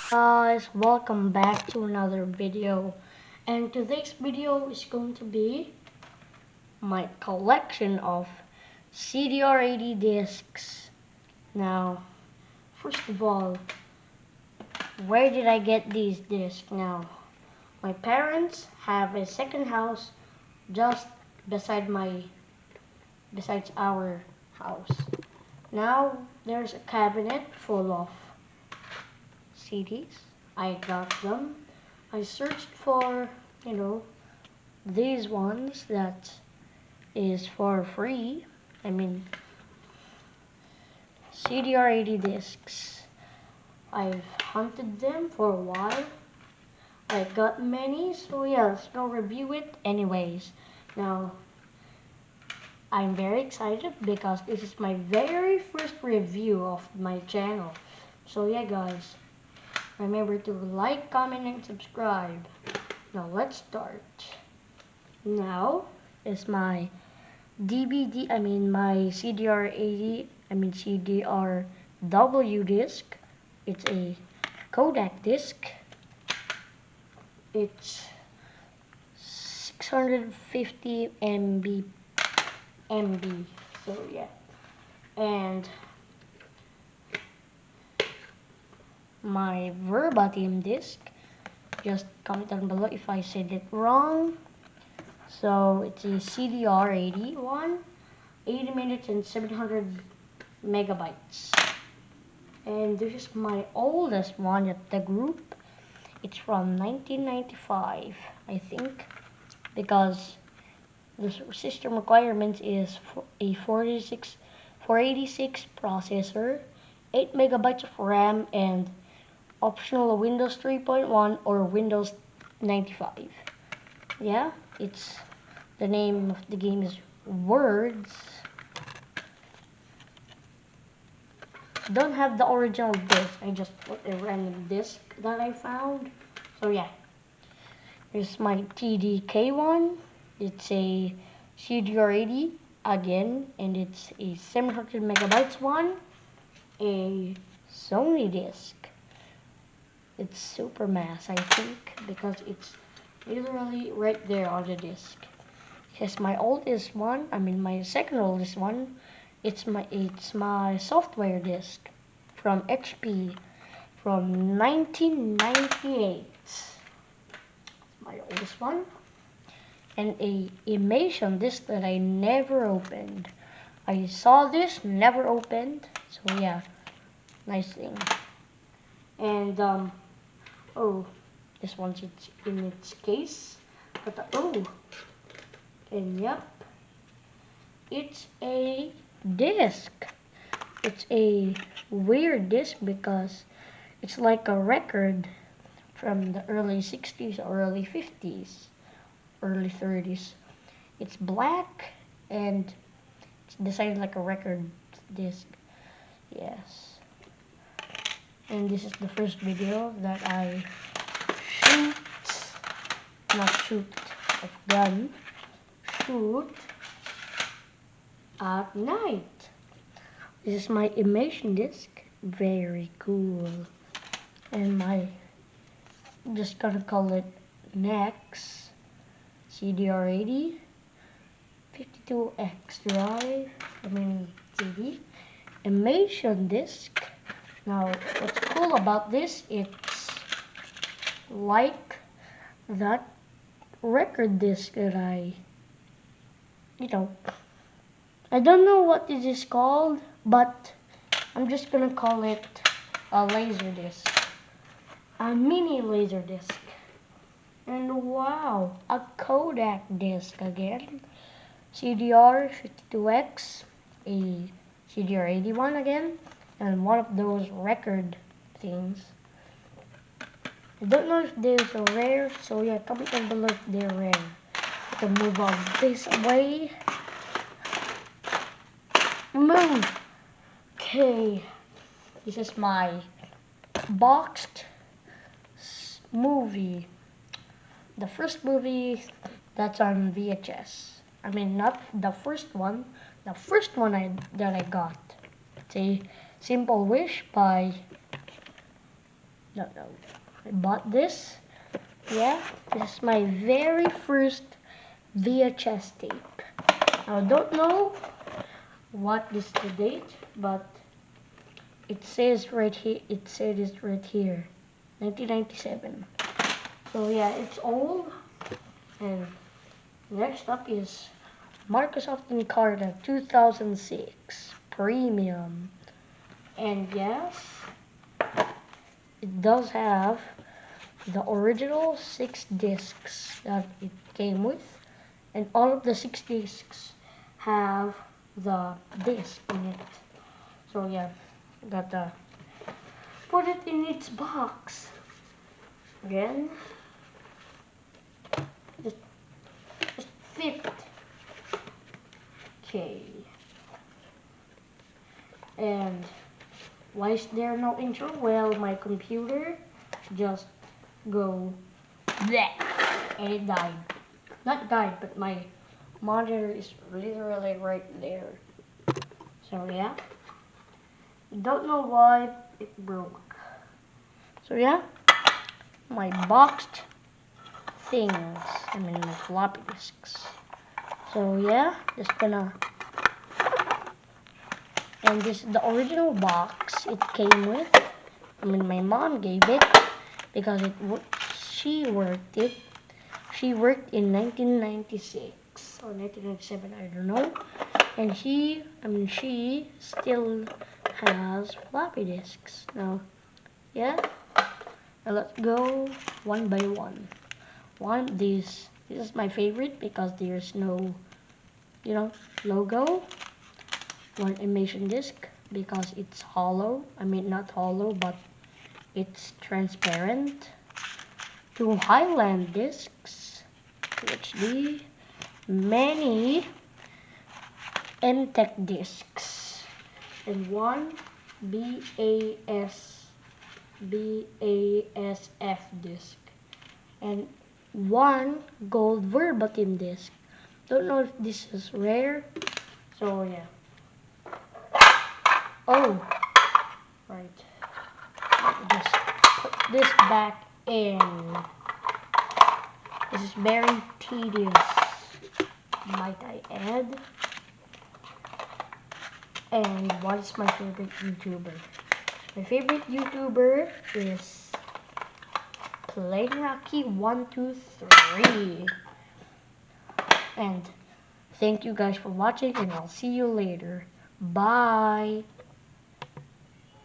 Guys, welcome back to another video, and today's video is going to be my collection of CDR80 discs. Now, first of all, where did I get these discs? Now, my parents have a second house just besides our house. Now there's a cabinet full of CDs. I got them. I searched for, these ones that is for free. I mean, CDR80 discs. I've hunted them for a while. I got many, so yeah, let's go review it anyways. Now, I'm very excited because this is my very first review of my channel. So yeah guys, remember to like, comment, and subscribe. Now let's start. Now is my my CDR80, CDRW disc. It's a Kodak disc. It's 650 MB. So yeah. And my verbatim disc, just comment down below if I said it wrong. So it's a CDR80 one, 80 minutes and 700 megabytes. And this is my oldest one at the group. It's from 1995, I think, because the system requirements is a 486 processor, 8 megabytes of RAM, and optional Windows 3.1 or Windows 95. Yeah, the name of the game is Words. Don't have the original disc. I just put a random disc that I found. So yeah, here's my TDK one. It's a CDR80 again, and it's a 700 megabytes one. A Sony disc. It's super mass, I think, because it's literally right there on the disc. Here's my oldest one. My second oldest one. It's my software disc from HP from 1998. My oldest one. And a Imation disc that I never opened. I saw this, never opened. So yeah, nice thing. And oh, this one's in its case. But and yep, it's a disc. It's a weird disc because it's like a record from the early 60s or early 50s, early 30s. It's black and it's designed like a record disc. Yes. And this is the first video that I shoot at night. This is my Imation disc. Very cool. And I'm just gonna call it next CDR80 52X drive. CD. Imation disc. Now, what's cool about this? It's like that record disc that I don't know what this is called, but I'm just gonna call it a laser disc, a mini laser disc. And wow, a Kodak disc again, CDR52X, a CDR81 again, and one of those record things. I don't know if these are rare, so yeah, comment down below if they're rare. I can move on this way. Move! Okay, this is my boxed movie. The first movie that's on VHS. Not the first one. The first one that I got. It's a Simple Wish by No, no. I bought this. Yeah, this is my very first VHS tape. I don't know what is the date, but it says right here. It says it right here, 1997. So yeah, it's old. And next up is Microsoft Encarta 2006 Premium. And yes, it does have the original 6 discs that it came with, and all of the 6 discs have the disc in it. So yeah, gotta put it in its box. Again, just fit it. Okay. And why is there no intro? Well, my computer just go bleh, and it died. Not died, but my monitor is literally right there. So yeah, don't know why it broke. So yeah, my boxed things. I mean my floppy disks. So yeah, just gonna. And this is the original box it came with. I mean my mom gave it because she worked it. She worked in 1996 or 1997, I don't know. And she still has floppy disks. Now, yeah. Now let's go one by one. This is my favorite because there's no, logo. One emission disc because it's hollow. I mean not hollow, but it's transparent. 2 Highland discs, HD, many MTech discs, and 1 BASF disc, and 1 gold verbatim disc. Don't know if this is rare, so yeah. Oh, right. Just put this back in. This is very tedious, might I add. And what is my favorite YouTuber? My favorite YouTuber is PlayHockey123. And thank you guys for watching, and I'll see you later. Bye.